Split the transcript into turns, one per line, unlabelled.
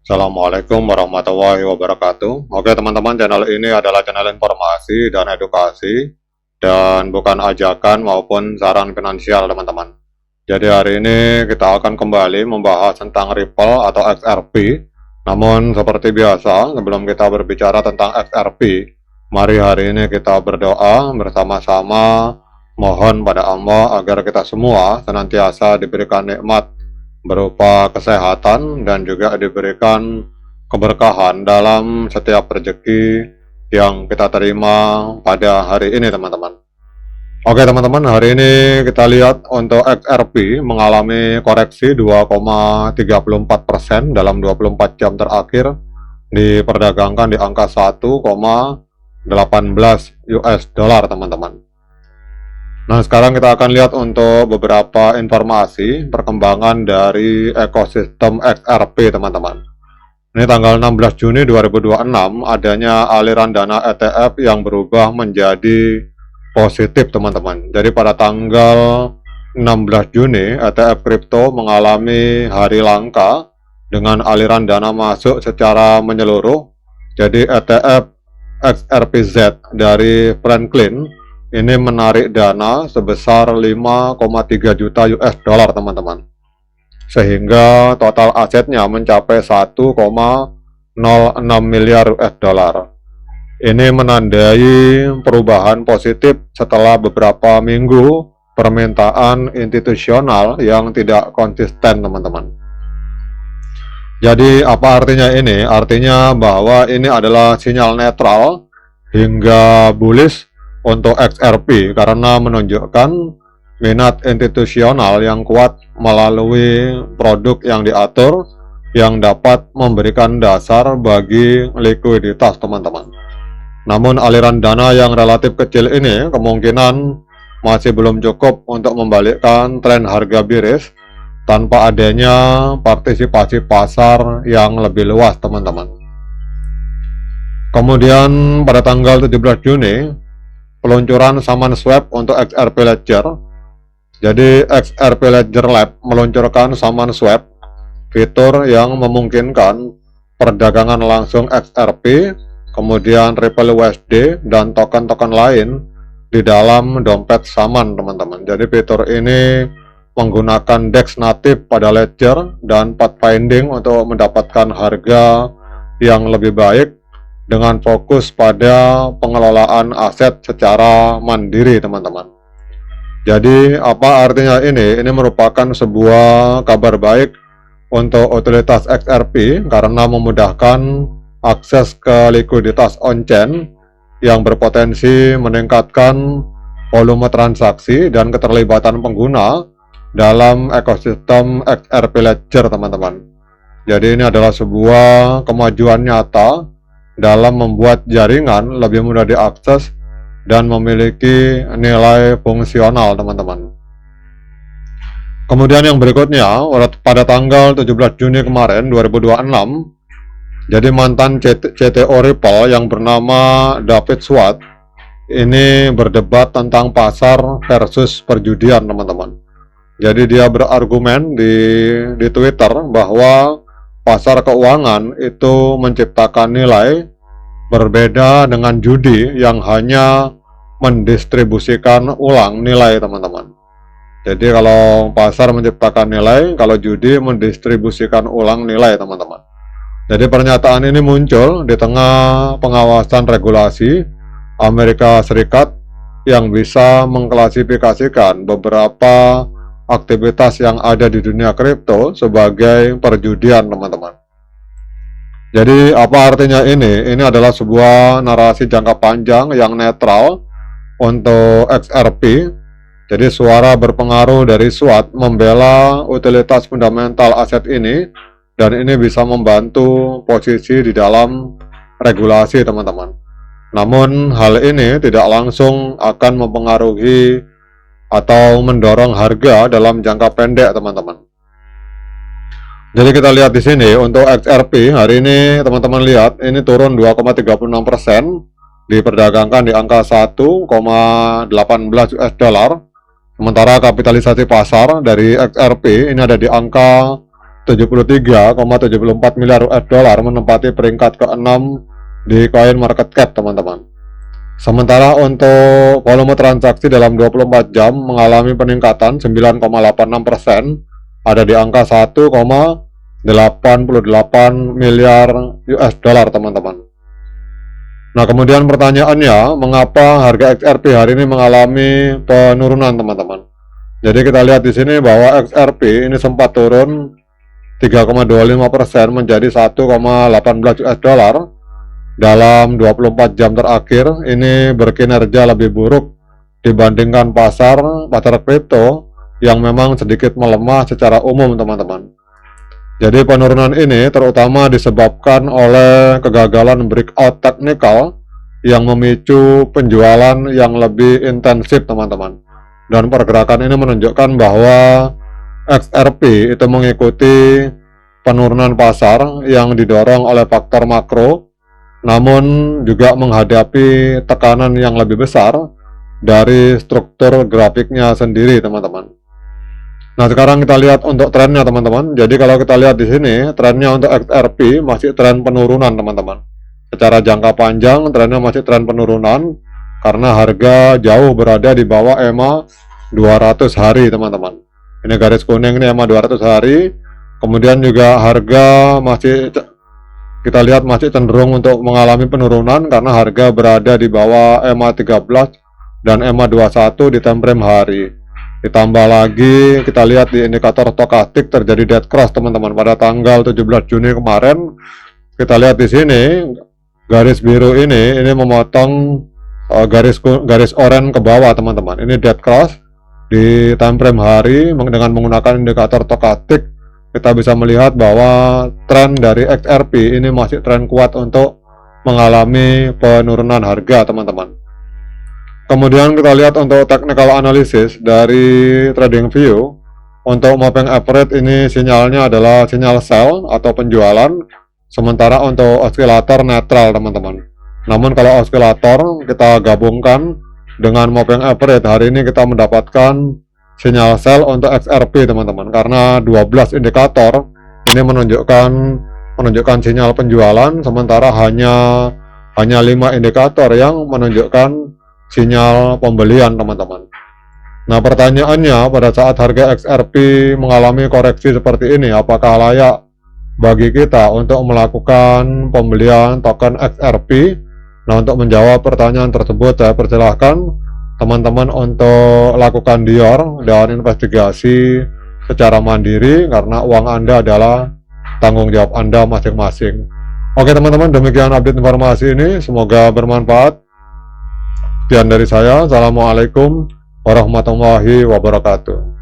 Assalamualaikum warahmatullahi wabarakatuh. Oke teman-teman, channel ini adalah channel informasi dan edukasi dan bukan ajakan maupun saran finansial teman-teman. Jadi hari ini kita akan kembali membahas tentang Ripple atau XRP. Namun seperti biasa, sebelum kita berbicara tentang XRP, mari hari ini kita berdoa bersama-sama, mohon pada Allah agar kita semua senantiasa diberikan nikmat berupa kesehatan dan juga diberikan keberkahan dalam setiap rezeki yang kita terima pada hari ini teman-teman. Oke teman-teman, hari ini kita lihat untuk XRP mengalami koreksi 2,34% dalam 24 jam terakhir, diperdagangkan di angka 1,18 US dollar teman-teman. Nah, sekarang kita akan lihat untuk beberapa informasi perkembangan dari ekosistem XRP, teman-teman. Ini tanggal 16 Juni 2026, adanya aliran dana ETF yang berubah menjadi positif, teman-teman. Jadi pada tanggal 16 Juni, ETF kripto mengalami hari langka dengan aliran dana masuk secara menyeluruh. Jadi ETF XRPZ dari Franklin ini menarik dana sebesar 5,3 juta US dollar teman-teman, sehingga total asetnya mencapai 1,06 miliar US dollar. Ini menandai perubahan positif setelah beberapa minggu permintaan institusional yang tidak konsisten teman-teman. Jadi apa artinya ini? Artinya bahwa ini adalah sinyal netral hingga bullish untuk XRP karena menunjukkan minat institusional yang kuat melalui produk yang diatur yang dapat memberikan dasar bagi likuiditas teman-teman. Namun aliran dana yang relatif kecil ini kemungkinan masih belum cukup untuk membalikkan tren harga bearish tanpa adanya partisipasi pasar yang lebih luas teman-teman. Kemudian pada tanggal 17 Juni peluncuran Summon Swap untuk XRP Ledger. Jadi XRP Ledger Lab meluncurkan Summon Swap, fitur yang memungkinkan perdagangan langsung XRP, kemudian Ripple USD dan token-token lain di dalam dompet Summon teman-teman. Jadi fitur ini menggunakan DEX natif pada Ledger dan pathfinding untuk mendapatkan harga yang lebih baik dengan fokus pada pengelolaan aset secara mandiri teman-teman. Jadi apa artinya ini? Ini merupakan sebuah kabar baik untuk utilitas XRP karena memudahkan akses ke likuiditas on-chain yang berpotensi meningkatkan volume transaksi dan keterlibatan pengguna dalam ekosistem XRP Ledger teman-teman. Jadi ini adalah sebuah kemajuan nyata dalam membuat jaringan lebih mudah diakses dan memiliki nilai fungsional teman-teman. Kemudian yang berikutnya, pada tanggal 17 Juni kemarin 2026, jadi mantan CTO Ripple yang bernama David Swart ini berdebat tentang pasar versus perjudian teman-teman. Jadi dia berargumen di Twitter bahwa pasar keuangan itu menciptakan nilai berbeda dengan judi yang hanya mendistribusikan ulang nilai teman-teman. Jadi kalau pasar menciptakan nilai, kalau judi mendistribusikan ulang nilai teman-teman. Jadi pernyataan ini muncul di tengah pengawasan regulasi Amerika Serikat yang bisa mengklasifikasikan beberapa aktivitas yang ada di dunia kripto sebagai perjudian teman-teman. Jadi apa artinya ini? Ini adalah sebuah narasi jangka panjang yang netral untuk XRP. Jadi suara berpengaruh dari SWOT membela utilitas fundamental aset ini dan ini bisa membantu posisi di dalam regulasi teman-teman. Namun hal ini tidak langsung akan mempengaruhi atau mendorong harga dalam jangka pendek teman-teman. Jadi kita lihat di sini untuk XRP hari ini teman-teman lihat ini turun 2,36%, diperdagangkan di angka 1,18 US dollar. Sementara kapitalisasi pasar dari XRP ini ada di angka 73,74 miliar US dollar, menempati peringkat ke-6 di coin market cap, teman-teman. Sementara untuk volume transaksi dalam 24 jam mengalami peningkatan 9,86%, ada di angka 1,88 miliar US dollar, teman-teman. Nah, kemudian pertanyaannya, mengapa harga XRP hari ini mengalami penurunan, teman-teman? Jadi kita lihat di sini bahwa XRP ini sempat turun 3,25% menjadi 1,18 US dollar dalam 24 jam terakhir. Ini berkinerja lebih buruk dibandingkan pasar kripto yang memang sedikit melemah secara umum, teman-teman. Jadi penurunan ini terutama disebabkan oleh kegagalan breakout teknikal yang memicu penjualan yang lebih intensif, teman-teman. Dan pergerakan ini menunjukkan bahwa XRP itu mengikuti penurunan pasar yang didorong oleh faktor makro, namun juga menghadapi tekanan yang lebih besar dari struktur grafiknya sendiri, teman-teman. Nah, sekarang kita lihat untuk trennya, teman-teman. Jadi kalau kita lihat di sini, trennya untuk XRP masih tren penurunan, teman-teman. Secara jangka panjang, trennya masih tren penurunan karena harga jauh berada di bawah EMA 200 hari, teman-teman. Ini garis kuning ini EMA 200 hari. Kemudian juga harga masih kita lihat masih cenderung untuk mengalami penurunan karena harga berada di bawah EMA 13 dan EMA 21 di time frame hari. Ditambah lagi kita lihat di indikator stokastik terjadi dead cross, teman-teman, pada tanggal 17 Juni kemarin. Kita lihat di sini garis biru ini memotong garis oranye ke bawah, teman-teman. Ini dead cross di time frame hari. Dengan menggunakan indikator stokastik kita bisa melihat bahwa tren dari XRP ini masih tren kuat untuk mengalami penurunan harga, teman-teman. Kemudian kita lihat untuk technical analysis dari TradingView. Untuk moving average ini sinyalnya adalah sinyal sell atau penjualan, sementara untuk osilator netral, teman-teman. Namun kalau osilator kita gabungkan dengan moving average, hari ini kita mendapatkan sinyal sell untuk XRP, teman-teman, karena 12 indikator ini menunjukkan sinyal penjualan, sementara hanya 5 indikator yang menunjukkan sinyal pembelian, teman-teman. Nah, pertanyaannya, pada saat harga XRP mengalami koreksi seperti ini, apakah layak bagi kita untuk melakukan pembelian token XRP? Nah, untuk menjawab pertanyaan tersebut, saya persilahkan teman-teman untuk lakukan dior dan investigasi secara mandiri, karena uang Anda adalah tanggung jawab Anda masing-masing. Oke, teman-teman, demikian update informasi ini, semoga bermanfaat. Sekian dari saya, assalamualaikum warahmatullahi wabarakatuh.